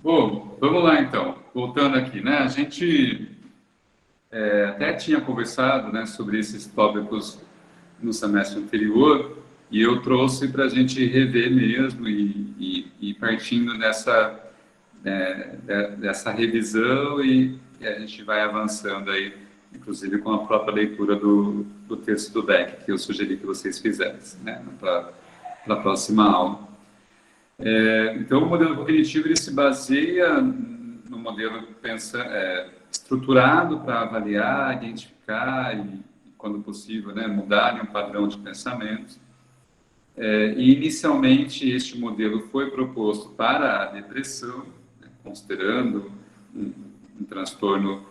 Bom, vamos lá então. Voltando aqui, né? A gente até tinha conversado, né, sobre esses tópicos no semestre anterior e eu trouxe para a gente rever mesmo e partindo dessa revisão e a gente vai avançando aí, inclusive com a própria leitura do texto do Beck, que eu sugeri que vocês fizessem, né, para a próxima aula. Então, o modelo cognitivo ele se baseia no modelo estruturado para avaliar, identificar e, quando possível, né, mudar um padrão de pensamento. E, inicialmente, este modelo foi proposto para a depressão, né, considerando um, um transtorno,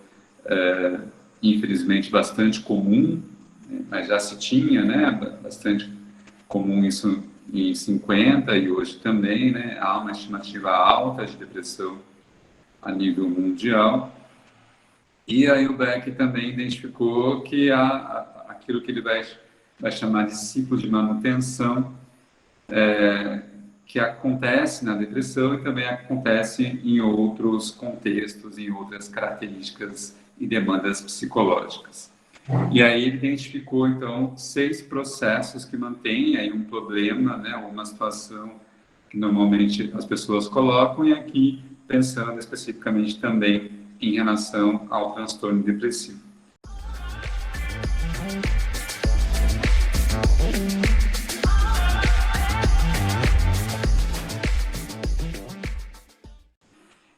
infelizmente, bastante comum, né, mas já se tinha, né, bastante comum isso em 50 e hoje também, né, há uma estimativa alta de depressão a nível mundial. E aí o Beck também identificou que há aquilo que ele vai chamar de ciclo de manutenção, que acontece na depressão e também acontece em outros contextos, em outras características e demandas psicológicas. E aí ele identificou, então, 6 processos que mantêm aí um problema, né, uma situação que normalmente as pessoas colocam, e aqui pensando especificamente também em relação ao transtorno depressivo.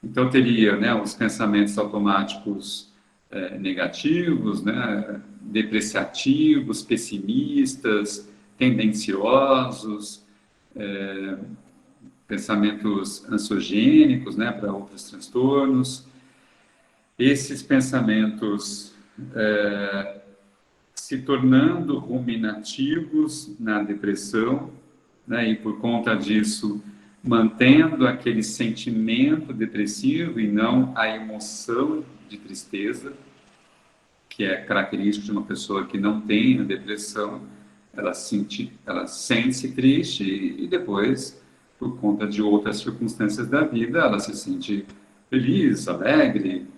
Então, teria, né, os pensamentos automáticos negativos, né, depreciativos, pessimistas, tendenciosos, pensamentos ansiogênicos, né, para outros transtornos. Esses pensamentos se tornando ruminativos na depressão, né, e por conta disso mantendo aquele sentimento depressivo e não a emoção de tristeza, que é característico de uma pessoa que não tem a depressão. Ela sente-se triste e depois, por conta de outras circunstâncias da vida, ela se sente feliz, alegre,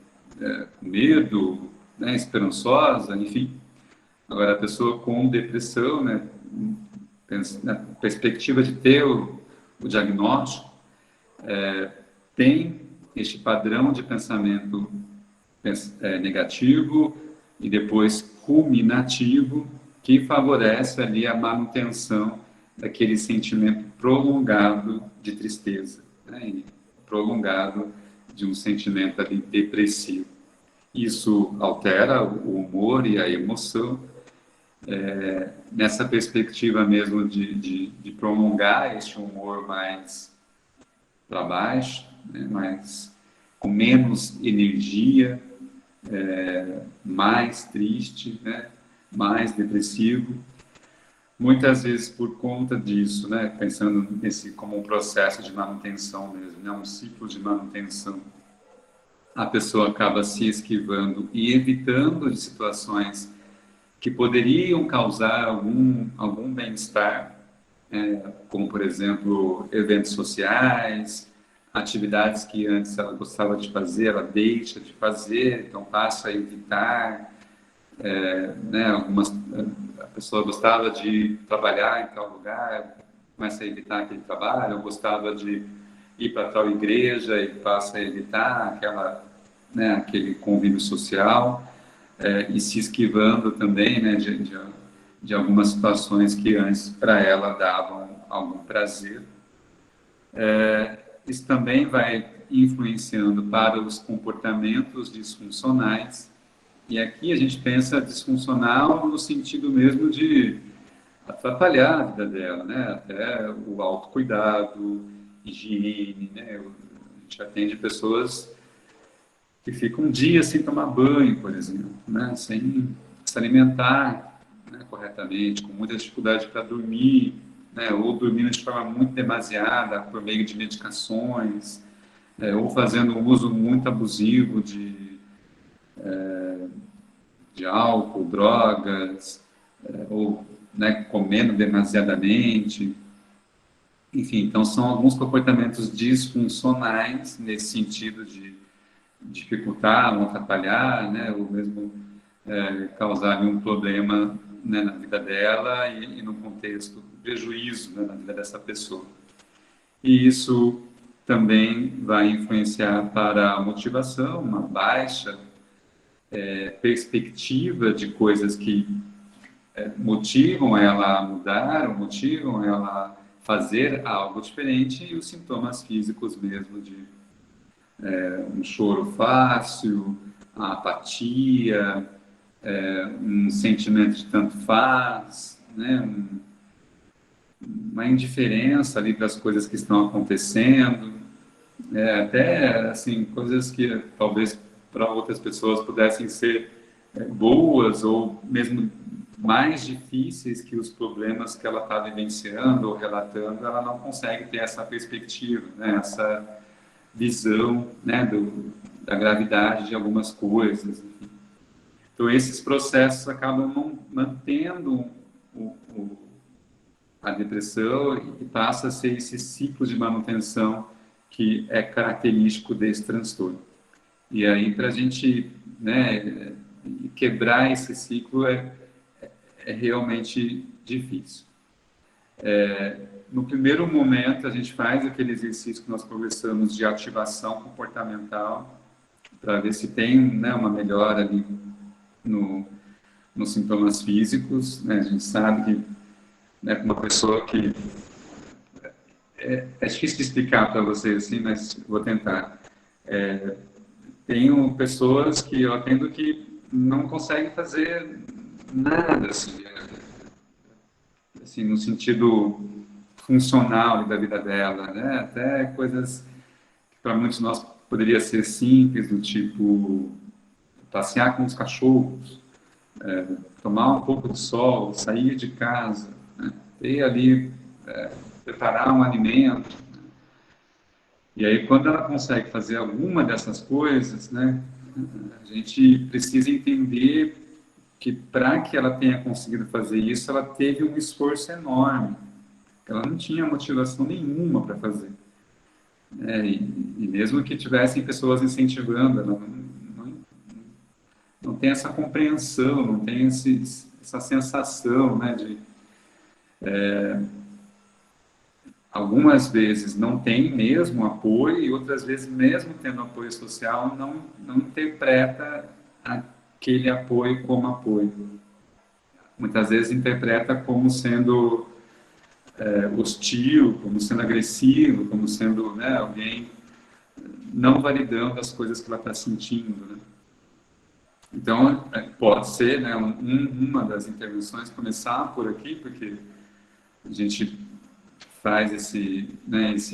com medo, né, esperançosa, enfim. Agora, a pessoa com depressão, né, na perspectiva de ter o diagnóstico, tem este padrão de pensamento negativo e depois ruminativo, que favorece ali a manutenção daquele sentimento prolongado de tristeza, né, e prolongado de um sentimento ali depressivo. Isso altera o humor e a emoção, nessa perspectiva mesmo de prolongar este humor mais para baixo, né, mais, com menos energia, mais triste, né, mais depressivo. Muitas vezes por conta disso, né, pensando nesse como um processo de manutenção mesmo, né, um ciclo de manutenção, a pessoa acaba se esquivando e evitando de situações que poderiam causar algum bem-estar, como, por exemplo, eventos sociais, atividades que antes ela gostava de fazer, ela deixa de fazer, então passa a evitar, né, a pessoa gostava de trabalhar em tal lugar, começa a evitar aquele trabalho, ou gostava de ir para tal igreja e passa a evitar né, aquele convívio social, e se esquivando também, né, de algumas situações que antes para ela davam algum prazer. Isso também vai influenciando para os comportamentos disfuncionais, e aqui a gente pensa disfuncional no sentido mesmo de atrapalhar a vida dela, né? Até o autocuidado, higiene, né? A gente atende pessoas que ficam um dia sem tomar banho, por exemplo, né? Sem se alimentar, né, corretamente, com muita dificuldade para dormir, né? Ou dormindo de forma muito demasiada por meio de medicações, ou fazendo um uso muito abusivo de álcool, drogas, ou, né, comendo demasiadamente. Enfim, então são alguns comportamentos disfuncionais nesse sentido de dificultar ou atrapalhar, né, ou mesmo causar um problema, né, na vida dela e no contexto prejuízo, né, na vida dessa pessoa. E isso também vai influenciar para a motivação, uma baixa perspectiva de coisas que motivam ela a mudar, ou motivam ela a fazer algo diferente, e os sintomas físicos mesmo de um choro fácil, a apatia, um sentimento de tanto faz, né? Uma indiferença ali para as coisas que estão acontecendo, até assim coisas que talvez para outras pessoas pudessem ser boas ou mesmo mais difíceis que os problemas que ela está vivenciando ou relatando, ela não consegue ter essa perspectiva, né? Essa visão, né, da gravidade de algumas coisas. Então, esses processos acabam mantendo a depressão e passa a ser esse ciclo de manutenção que é característico desse transtorno. E aí, para a gente, né, quebrar esse ciclo é realmente difícil. No primeiro momento, a gente faz aquele exercício que nós conversamos de ativação comportamental, para ver se tem, né, uma melhora ali nos sintomas físicos. Né? A gente sabe que, né, uma pessoa que... É difícil de explicar para vocês, assim, mas vou tentar. Tenho pessoas que eu atendo que não conseguem fazer nada, assim, no sentido funcional da vida dela, né? Até coisas que para muitos de nós poderia ser simples, do tipo passear com os cachorros, tomar um pouco de sol, sair de casa, né? Ter ali, preparar um alimento. E aí, quando ela consegue fazer alguma dessas coisas, né, a gente precisa entender que para que ela tenha conseguido fazer isso, ela teve um esforço enorme. Ela não tinha motivação nenhuma para fazer. E mesmo que tivessem pessoas incentivando, ela não tem essa compreensão, não tem essa sensação, né, de algumas vezes não tem mesmo apoio e outras vezes, mesmo tendo apoio social, não interpreta aquele apoio como apoio. Muitas vezes interpreta como sendo hostil, como sendo agressivo, como sendo, né, alguém não validando as coisas que ela está sentindo. Né? Então, pode ser, né, uma das intervenções começar por aqui, porque a gente faz esse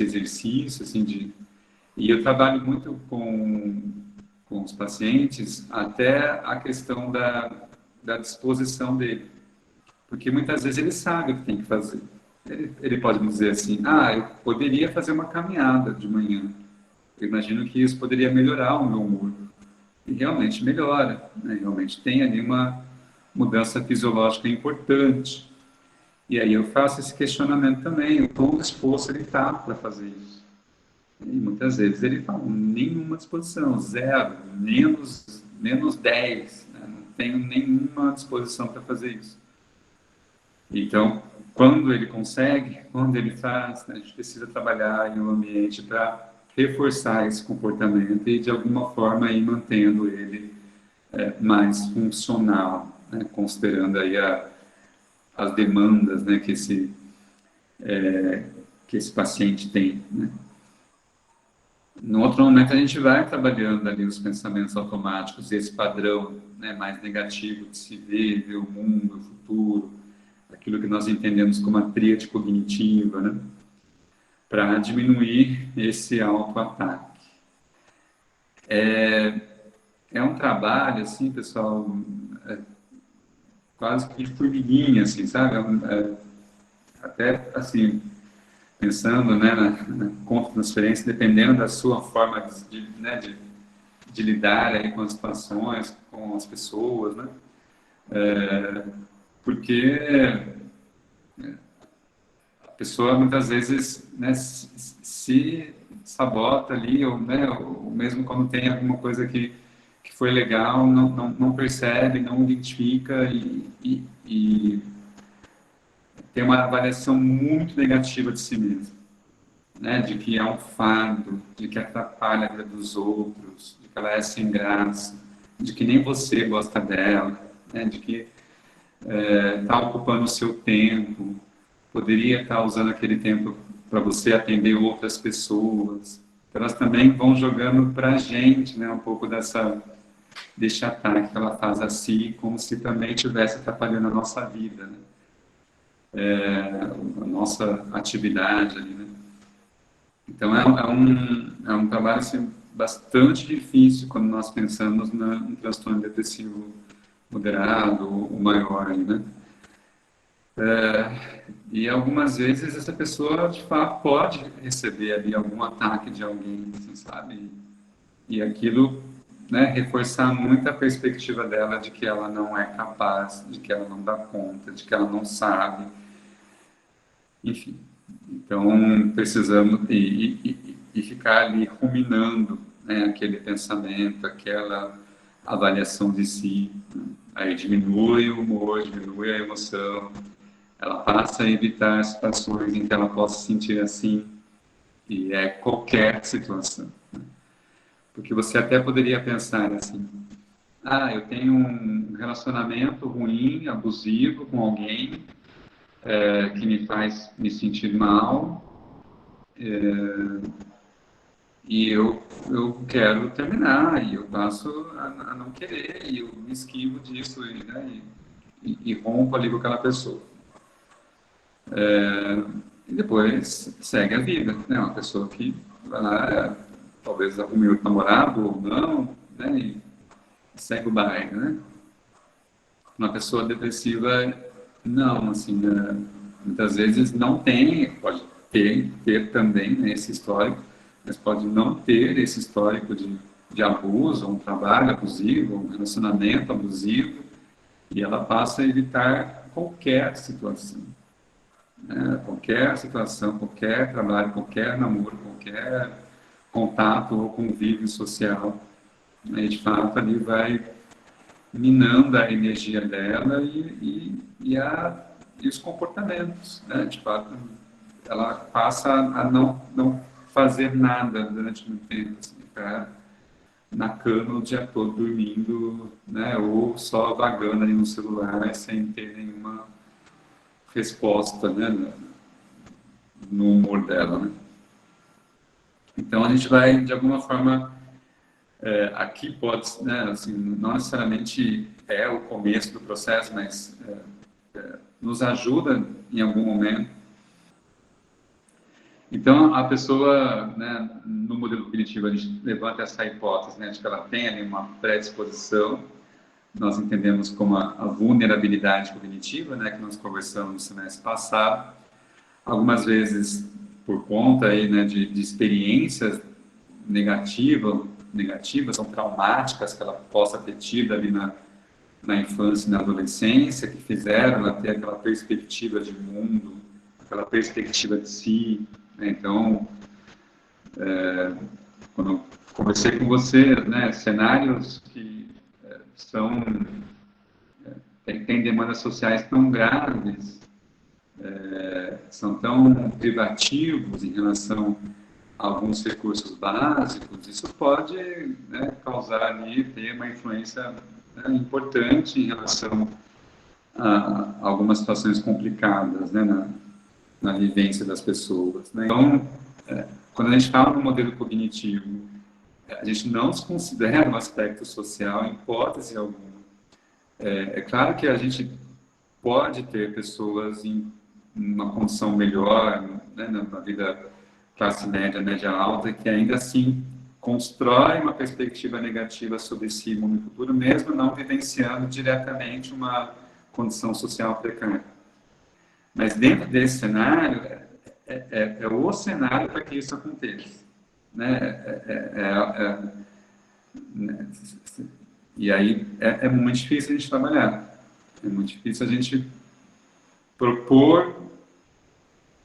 exercício, assim, e eu trabalho muito com os pacientes até a questão da disposição dele, porque muitas vezes ele sabe o que tem que fazer. Ele pode me dizer assim, eu poderia fazer uma caminhada de manhã, eu imagino que isso poderia melhorar o meu humor, e realmente melhora, né? Realmente tem ali uma mudança fisiológica importante. E aí eu faço esse questionamento também, o quão disposto ele está para fazer isso. E muitas vezes ele fala, nenhuma disposição, zero, menos 10, né? Não tenho nenhuma disposição para fazer isso. Então, quando ele consegue, quando ele faz, né, a gente precisa trabalhar em um ambiente para reforçar esse comportamento e de alguma forma ir mantendo ele mais funcional, né? Considerando aí as demandas, né, que esse paciente tem, né? No outro momento, a gente vai trabalhando ali os pensamentos automáticos, esse padrão, né, mais negativo de se ver o mundo, o futuro, aquilo que nós entendemos como a tríade cognitiva, né, para diminuir esse autoataque. É um trabalho, assim, pessoal, quase que de formiguinha, assim, sabe? Até, assim, pensando, né, na contra-transferência, dependendo da sua forma de lidar aí com as situações, com as pessoas, né? Porque pessoa muitas vezes, né, se sabota ali, ou, né, ou mesmo quando tem alguma coisa que foi legal, não percebe, não identifica e tem uma avaliação muito negativa de si mesmo, né, de que é um fardo, de que atrapalha a vida dos outros, de que ela é sem graça, de que nem você gosta dela, né, de que está ocupando o seu tempo, poderia estar usando aquele tempo para você atender outras pessoas. Então, elas também vão jogando para a gente, né, um pouco desse ataque que ela faz a si, como se também estivesse atrapalhando a nossa vida, né? A nossa atividade ali, né? Então, é um trabalho assim, bastante difícil quando nós pensamos em transtorno depressivo moderado ou maior, né? E algumas vezes essa pessoa, de fato, pode receber ali algum ataque de alguém, assim, sabe? E aquilo, né, reforçar muito a perspectiva dela de que ela não é capaz, de que ela não dá conta, de que ela não sabe, enfim. Então, precisamos e ficar ali ruminando, né, aquele pensamento, aquela avaliação de si, né? Aí diminui o humor, diminui a emoção, ela passa a evitar situações em que ela possa se sentir assim, e é qualquer situação. Porque você até poderia pensar assim: ah, eu tenho um relacionamento ruim, abusivo com alguém, que me faz me sentir mal, e eu quero terminar, e eu passo a não querer, e eu me esquivo disso, né, e rompo ali com aquela pessoa. E depois segue a vida, né? Uma pessoa que vai lá, talvez arrume outro namorado ou não, né? E segue o baile, né? Uma pessoa depressiva, não, assim, né? Muitas vezes não tem, pode ter também, né, esse histórico, mas pode não ter esse histórico de abuso, um trabalho abusivo, um relacionamento abusivo, e ela passa a evitar qualquer situação. Qualquer situação, qualquer trabalho, qualquer namoro, qualquer contato ou convívio social, né, de fato ali vai minando a energia dela e os comportamentos, né? De fato, ela passa a não fazer nada durante muito tempo, assim, ficar na cama o dia todo dormindo, né? Ou só vagando ali no celular sem ter nenhuma resposta, né? No humor dela, né? Então a gente vai, de alguma forma, aqui pode, né, assim, não necessariamente é o começo do processo, mas nos ajuda em algum momento. Então a pessoa, né, no modelo cognitivo a gente levanta essa hipótese, né, de que ela tem ali uma predisposição, nós entendemos como a vulnerabilidade cognitiva, né, que nós conversamos no semestre passado, algumas vezes por conta aí, né, de experiências negativas, são traumáticas que ela possa ter tido ali na infância e na adolescência, que fizeram ela ter aquela perspectiva de mundo, aquela perspectiva de si, né? Então, quando eu conversei com você, né, cenários que são têm demandas sociais tão graves, são tão privativos em relação a alguns recursos básicos, isso pode, né, causar ali, ter uma influência, né, importante em relação a algumas situações complicadas, né, na vivência das pessoas, né? Então, quando a gente fala no modelo cognitivo, a gente não desconsidera o aspecto social em hipótese alguma. É claro que a gente pode ter pessoas em uma condição melhor, né, na vida classe média, média alta, que ainda assim constrói uma perspectiva negativa sobre si no futuro, mesmo não vivenciando diretamente uma condição social precária. Mas dentro desse cenário, é o cenário para que isso aconteça, né? Né? E aí é muito difícil a gente trabalhar, é muito difícil a gente propor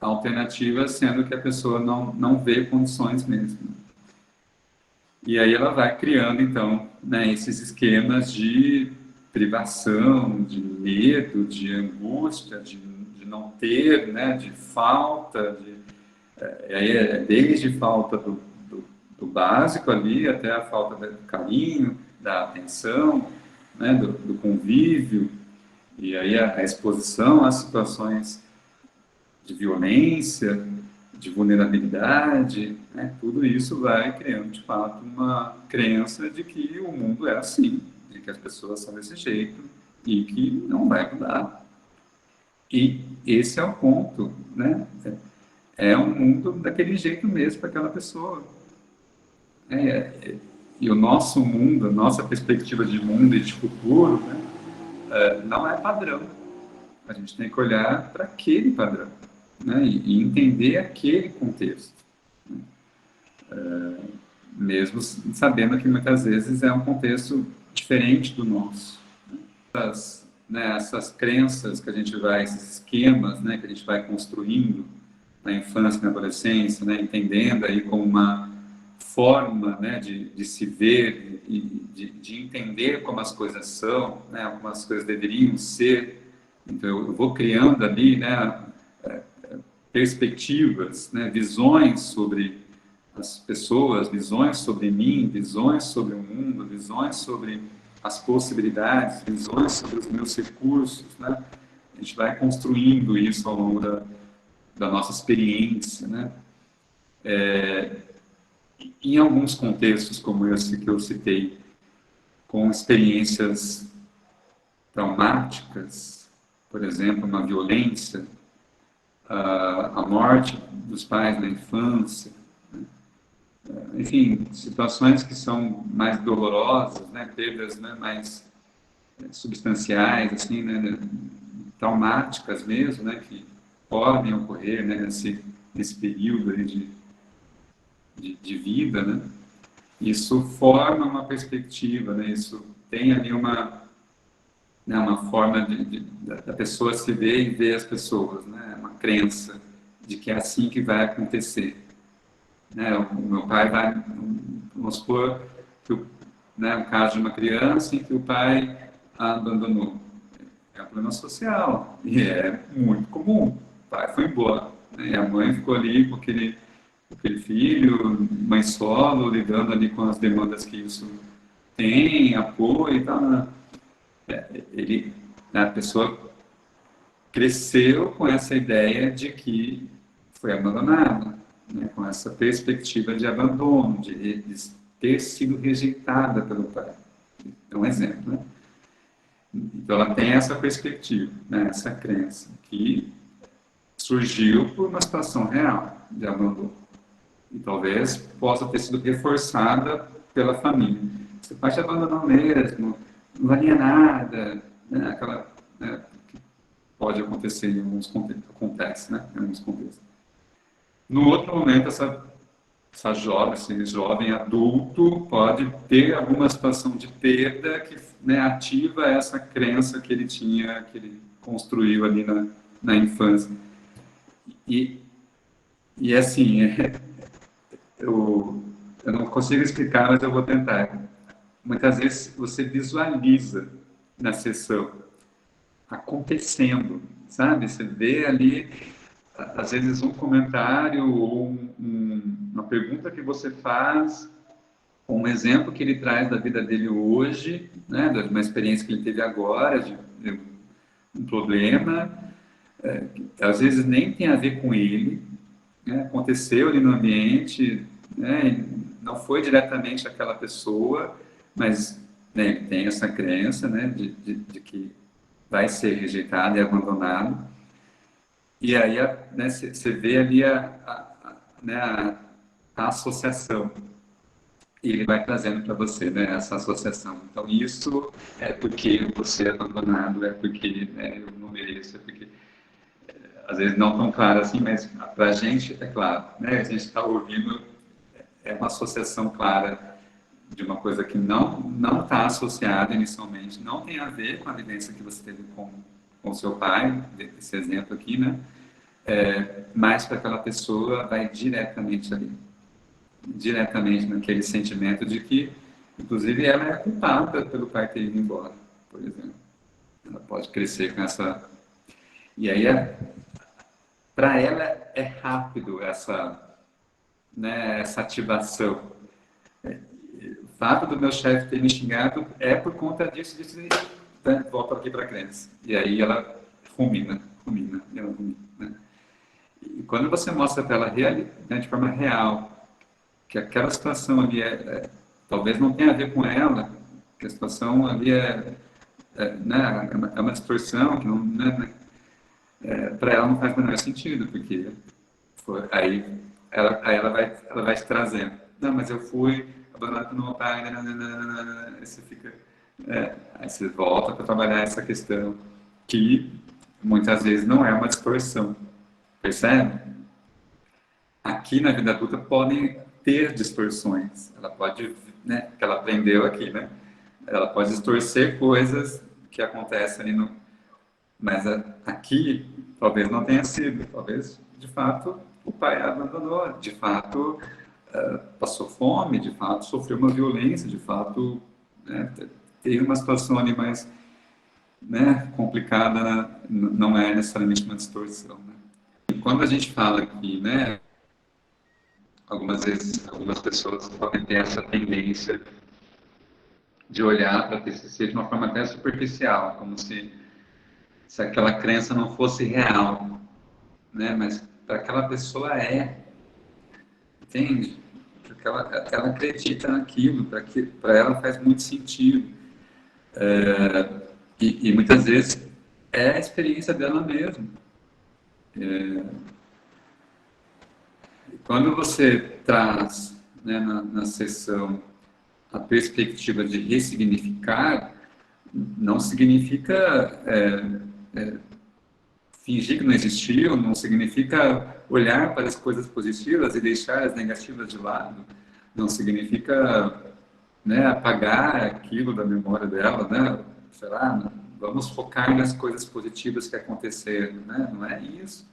A alternativa sendo que a pessoa não vê condições mesmo. E aí ela vai criando, então, né, esses esquemas de privação, de medo, de angústia, de não ter, né, de falta, aí desde falta do básico ali até a falta do carinho, da atenção, né, do convívio, e aí a exposição a situações de violência, de vulnerabilidade, né? Tudo isso vai criando, de fato, uma crença de que o mundo é assim, de que as pessoas são desse jeito e que não vai mudar. E esse é o ponto, né? É um mundo daquele jeito mesmo para aquela pessoa. E o nosso mundo, a nossa perspectiva de mundo e de futuro, né, não é padrão. A gente tem que olhar para aquele padrão, né, e entender aquele contexto, mesmo sabendo que muitas vezes é um contexto diferente do nosso. Essas crenças que a gente vai, esses esquemas, né, que a gente vai construindo na infância e na adolescência, né, entendendo aí como uma forma, né, de se ver e de entender como as coisas são, né, como as coisas deveriam ser. Então eu vou criando ali, né, perspectivas, né, visões sobre as pessoas, visões sobre mim, visões sobre o mundo, visões sobre as possibilidades, visões sobre os meus recursos, né? A gente vai construindo isso ao longo da nossa experiência, né? Em alguns contextos, como esse que eu citei, com experiências traumáticas, por exemplo, uma violência, a morte dos pais na infância, enfim, situações que são mais dolorosas, né, perdas, né, mais substanciais, assim, né, traumáticas mesmo, né, que podem ocorrer, né, nesse período aí de vida, né, isso forma uma perspectiva, né, isso tem ali uma forma da pessoa se ver e ver as pessoas, né, uma crença de que é assim que vai acontecer. Né, o meu pai vai, vamos supor, que né, um caso de uma criança em que o pai a abandonou. É um problema social e é muito comum. O pai foi embora, né, e a mãe ficou ali com aquele filho, mãe solo, lidando ali com as demandas que isso tem, apoio e tal. Né. A pessoa cresceu com essa ideia de que foi abandonada, né, com essa perspectiva de abandono, de ter sido rejeitada pelo pai. É um exemplo, né? Então ela tem essa perspectiva, né, essa crença que surgiu por uma situação real de abandono e talvez possa ter sido reforçada pela família. Seu pai te abandonou mesmo, não valia nada, né, aquela, né, que pode acontecer em alguns contextos, acontece, né, em alguns contextos. No outro momento, essa jovem, esse jovem adulto pode ter alguma situação de perda que, né, ativa essa crença que ele tinha, que ele construiu ali na infância. E, e assim, eu não consigo explicar, mas eu vou tentar. Muitas vezes você visualiza na sessão acontecendo, sabe? Você vê ali, às vezes, um comentário ou uma pergunta que você faz, um exemplo que ele traz da vida dele hoje, né? De uma experiência que ele teve agora, de um problema, que às vezes nem tem a ver com ele, né? Aconteceu ali no ambiente, né? Não foi diretamente aquela pessoa, mas né, tem essa crença, né? De que vai ser rejeitado e abandonado. E aí você vê ali né, a associação. E ele vai trazendo para você, né, essa associação. Então, isso é porque você é abandonado, é porque né, eu não mereço, é porque às vezes não tão claro assim, mas para a gente é claro, né? A gente está ouvindo, é uma associação clara de uma coisa que não está associada inicialmente, não tem a ver com a vivência que você teve com o seu pai, esse exemplo aqui, né? mas para aquela pessoa vai diretamente ali, diretamente naquele sentimento de que, inclusive, ela é culpada pelo pai ter ido embora, por exemplo. Ela pode crescer com essa... E aí, para ela, é rápido essa ativação. O fato do meu chefe ter me xingado é por conta disso, né? Volta aqui para a crença. E aí ela rumina, né? E quando você mostra para ela né, de forma real que aquela situação ali talvez não tenha a ver com ela, que a situação ali né, é uma distorção, que não, né, para ela não faz o menor sentido, porque aí ela vai te trazendo. Não, mas eu fui abandonado pelo meu pai, nananana, aí você fica... aí você volta para trabalhar essa questão, que muitas vezes não é uma distorção, percebe? Aqui na vida adulta podem ter distorções, ela pode, né, que ela aprendeu aqui, né? Ela pode distorcer coisas que acontecem ali no... Mas aqui, talvez não tenha sido, talvez, de fato, o pai a abandonou, de fato, passou fome, de fato, sofreu uma violência, de fato, né, teve uma situação ali mais, né, complicada, né, não é necessariamente uma distorção, né? E quando a gente fala aqui, né, algumas vezes, algumas pessoas podem ter essa tendência de olhar para a TCC de uma forma até superficial, como se aquela crença não fosse real, né? Mas para aquela pessoa entende? Porque ela acredita naquilo, para ela faz muito sentido. E muitas vezes é a experiência dela mesmo. Quando você traz, né, na sessão a perspectiva de ressignificar, não significa fingir que não existiu, não significa olhar para as coisas positivas e deixar as negativas de lado, não significa, né, apagar aquilo da memória dela, né? Sei lá, vamos focar nas coisas positivas que aconteceram, né? Não é isso.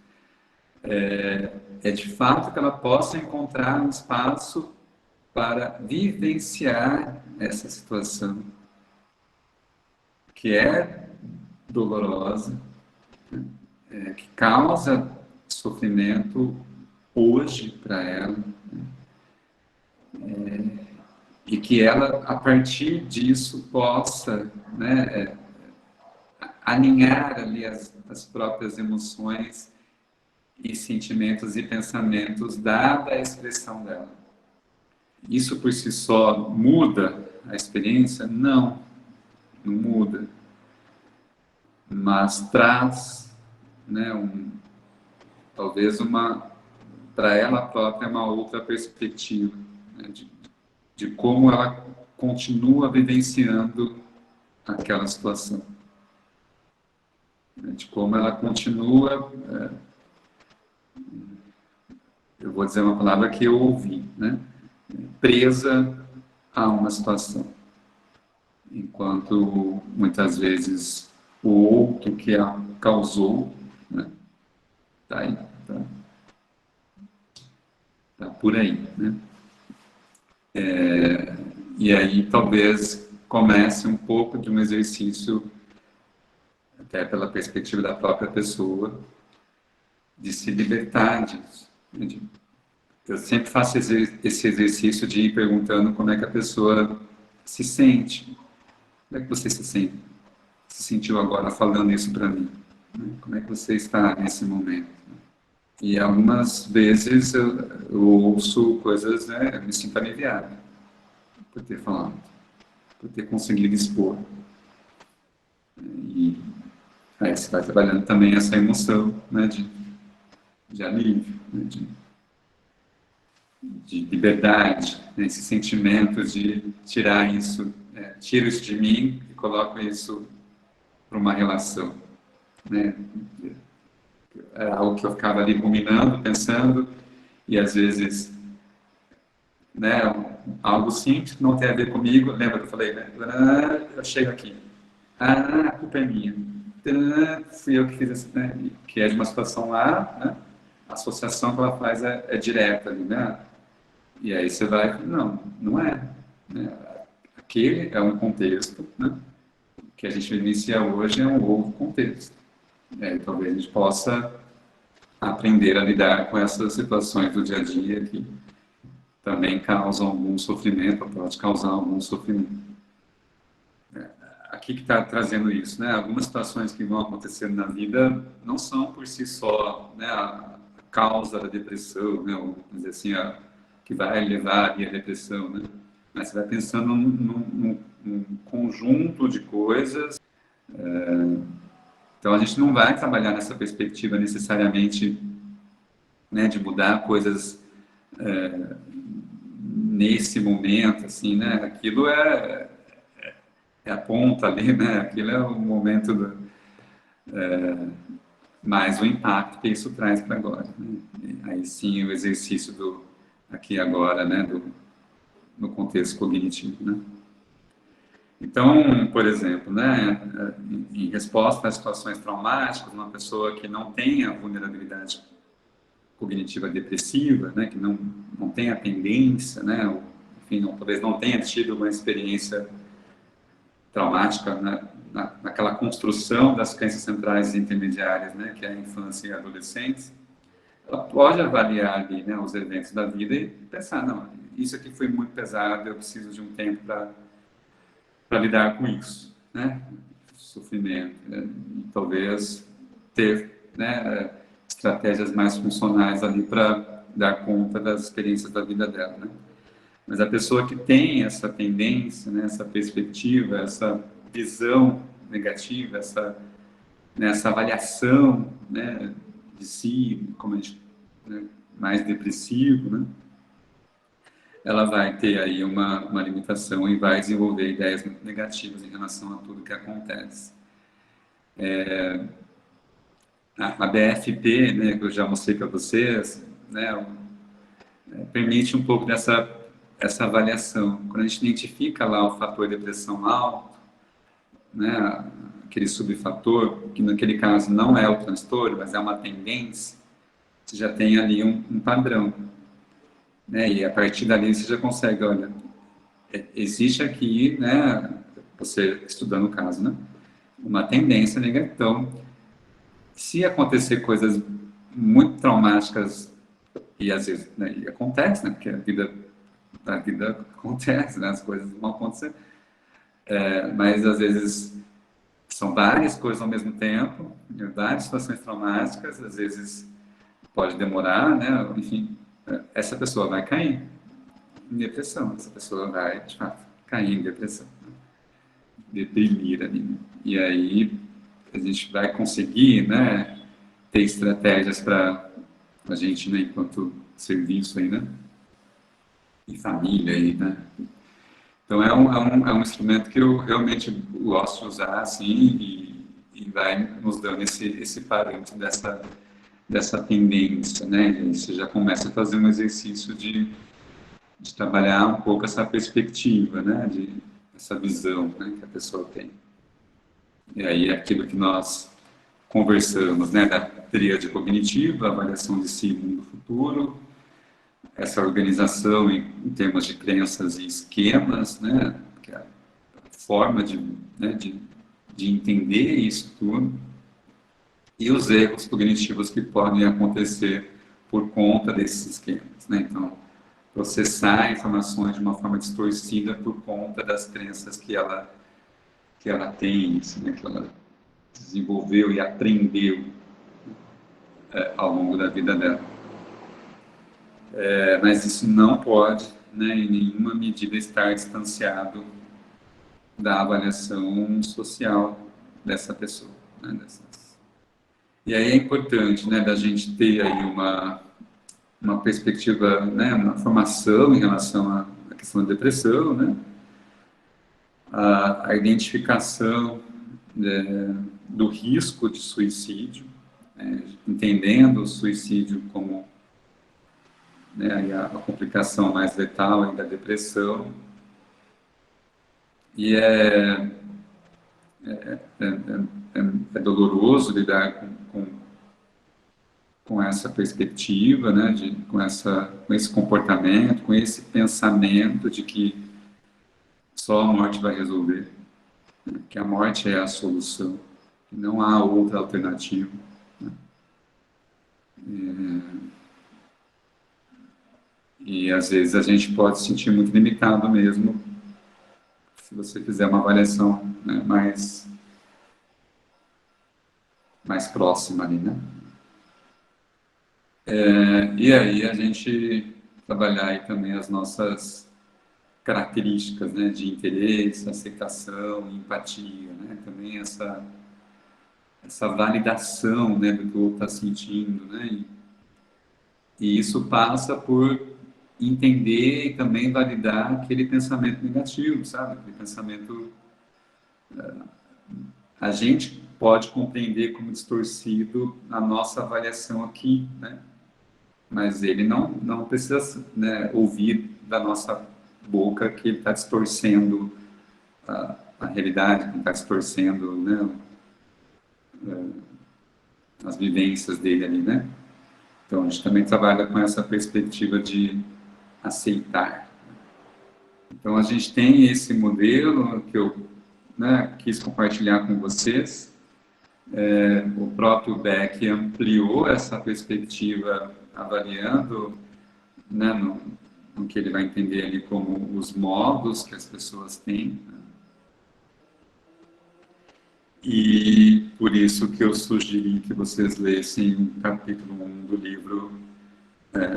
É de fato que ela possa encontrar um espaço para vivenciar essa situação, que é dolorosa, que causa sofrimento hoje para ela, e que ela, a partir disso, possa, né, alinhar ali as próprias emoções e sentimentos e pensamentos dada a expressão dela. Isso por si só muda a experiência? Não, não muda. Mas traz, né, talvez para ela própria, uma outra perspectiva, né, de como ela continua vivenciando aquela situação, né, de como ela continua, eu vou dizer uma palavra que eu ouvi, né, presa a uma situação, enquanto muitas vezes o outro que a causou, né, tá aí, tá por aí, né? E aí talvez comece um pouco de um exercício, até pela perspectiva da própria pessoa, de se libertar disso. Eu sempre faço esse exercício de ir perguntando como é que a pessoa se sente. Como é que você se sentiu agora falando isso para mim? Como é que você está nesse momento? E algumas vezes eu ouço coisas, né, eu me sinto aliviado por ter falado, por ter conseguido expor. E aí você vai trabalhando também essa emoção, né, de alívio, né, de liberdade, né, esse sentimento de tirar isso, tiro isso de mim e coloco isso para uma relação, né? É algo que eu ficava ali ruminando, pensando, e às vezes, né, algo simples que não tem a ver comigo, lembra que eu falei, né? Eu chego aqui, a culpa é minha. fui eu que fiz, né? Que é de uma situação A, né? A associação que ela faz é direta ali, né? E aí você vai, não, não é. Né? Aquele é um contexto, né? Que a gente vivencia hoje é um outro contexto. Talvez a gente possa aprender a lidar com essas situações do dia a dia que também causam algum sofrimento, ou pode causar algum sofrimento. Aqui que está trazendo isso, né? Algumas situações que vão acontecendo na vida não são por si só, né, a causa da depressão, né? Ou, vamos dizer assim, que vai levar à depressão, né? Mas você vai pensando num conjunto de coisas. Então a gente não vai trabalhar nessa perspectiva necessariamente, né, de mudar coisas nesse momento, assim, né? Aquilo é a ponta ali, né? Aquilo é o momento mais o impacto que isso traz para agora. Né? Aí sim o exercício do aqui e agora, né? No contexto cognitivo, né? Então, por exemplo, né? Em resposta a situações traumáticas, uma pessoa que não tem a vulnerabilidade cognitiva depressiva, né? Que não tem a tendência, né? Ou, enfim, talvez não tenha tido uma experiência traumática, né, naquela construção das crenças centrais e intermediárias, né, que é a infância e a adolescência, ela pode avaliar ali, né, os eventos da vida e pensar, não, isso aqui foi muito pesado, eu preciso de um tempo para lidar com isso, né, sofrimento, né, e talvez ter, né, estratégias mais funcionais ali para dar conta das experiências da vida dela, né. Mas a pessoa que tem essa tendência, né, essa perspectiva, essa visão negativa, essa avaliação, né, de si, como a gente, né, mais depressivo, né, ela vai ter aí uma limitação e vai desenvolver ideias muito negativas em relação a tudo que acontece. A BFP, né, que eu já mostrei para vocês, né, permite um pouco essa avaliação. Quando a gente identifica lá o fator depressão alto, né, aquele subfator, que naquele caso não é o transtorno, mas é uma tendência, você já tem ali um padrão. Né, e a partir dali você já consegue, olha, existe aqui, né, você estudando o caso, né, uma tendência negativa. Então, se acontecer coisas muito traumáticas, e às vezes, né, e acontece, né, porque a vida acontece, né, as coisas vão acontecer, mas às vezes são várias coisas ao mesmo tempo, várias situações traumáticas, às vezes pode demorar, né, enfim, essa pessoa vai cair em depressão, essa pessoa vai, de fato, cair em depressão, né, deprimir ali, né? E aí a gente vai conseguir, né, ter estratégias para a gente, né, enquanto serviço aí, né, e família aí, né. Então é um instrumento que eu realmente gosto de usar, assim, e vai nos dando esse parâmetro dessa tendência, né, e você já começa a fazer um exercício de trabalhar um pouco essa perspectiva, né, essa visão, né, que a pessoa tem. E aí aquilo que nós conversamos, né, da tríade cognitiva, a avaliação de si e mundo futuro, essa organização em termos de crenças e esquemas, né, que é a forma né, de entender isso tudo, e os erros cognitivos que podem acontecer por conta desses esquemas, né? Então, processar informações de uma forma distorcida por conta das crenças que ela tem, assim, né, que ela desenvolveu e aprendeu ao longo da vida dela. Mas isso não pode, né, em nenhuma medida, estar distanciado da avaliação social dessa pessoa, né, E aí é importante, né, da gente ter aí uma perspectiva, né, uma formação em relação à questão da depressão, né, a identificação do risco de suicídio, né, entendendo o suicídio como, né, a complicação mais letal da depressão. E é doloroso lidar com essa perspectiva, né, com esse comportamento, com esse pensamento de que só a morte vai resolver, né, que a morte é a solução, que não há outra alternativa. Né? E às vezes a gente pode se sentir muito limitado mesmo, se você fizer uma avaliação, né, mais próxima ali, né? E aí a gente trabalhar aí também as nossas características, né, de interesse, aceitação, empatia, né? Também essa validação, né, do que o outro está sentindo, né? E isso passa por entender e também validar aquele pensamento negativo, sabe? Aquele pensamento a gente pode compreender como distorcido a nossa avaliação aqui, né? Mas ele não precisa, né, ouvir da nossa boca que ele está distorcendo a realidade, que está distorcendo, né, as vivências dele ali, né? Então a gente também trabalha com essa perspectiva de aceitar. Então a gente tem esse modelo que eu, né, quis compartilhar com vocês. O próprio Beck ampliou essa perspectiva avaliando, né, no que ele vai entender ali como os modos que as pessoas têm. Né? E por isso que eu sugeri que vocês lessem o capítulo 1 do livro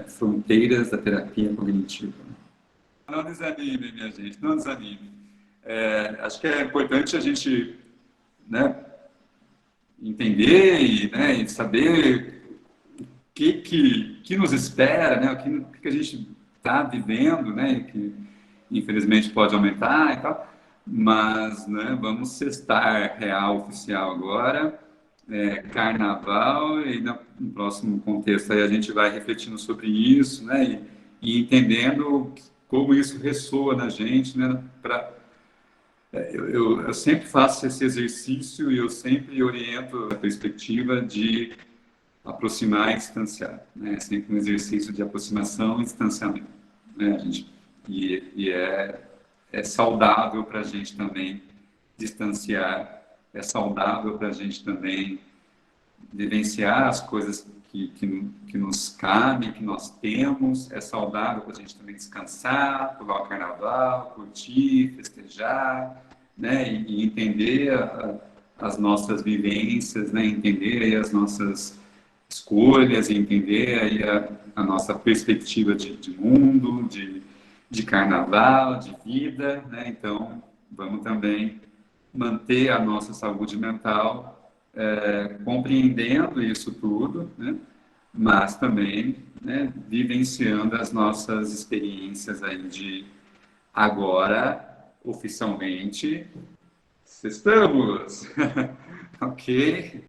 Fronteiras da Terapia Cognitiva. Não desanime, minha gente, não desanime. Acho que é importante a gente, né, entender e saber o que nos espera, né, o que a gente está vivendo, né, que infelizmente pode aumentar e tal, mas, né, vamos sextar real oficial agora, carnaval, e no próximo contexto aí a gente vai refletindo sobre isso, né, e entendendo como isso ressoa na gente, né, eu sempre faço esse exercício e eu sempre oriento a perspectiva de aproximar e distanciar, né? É sempre um exercício de aproximação e distanciamento, né, gente? E é saudável para a gente também distanciar, é saudável para a gente também vivenciar as coisas que nos cabem, que nós temos, é saudável para a gente também descansar, pular o carnaval, curtir, festejar, né, e entender as nossas vivências, né, entender aí as nossas escolhas, entender aí a nossa perspectiva de mundo, de carnaval, de vida, né, então vamos também manter a nossa saúde mental compreendendo isso tudo, né? Mas também, né, vivenciando as nossas experiências aí de agora, oficialmente, estamos, ok?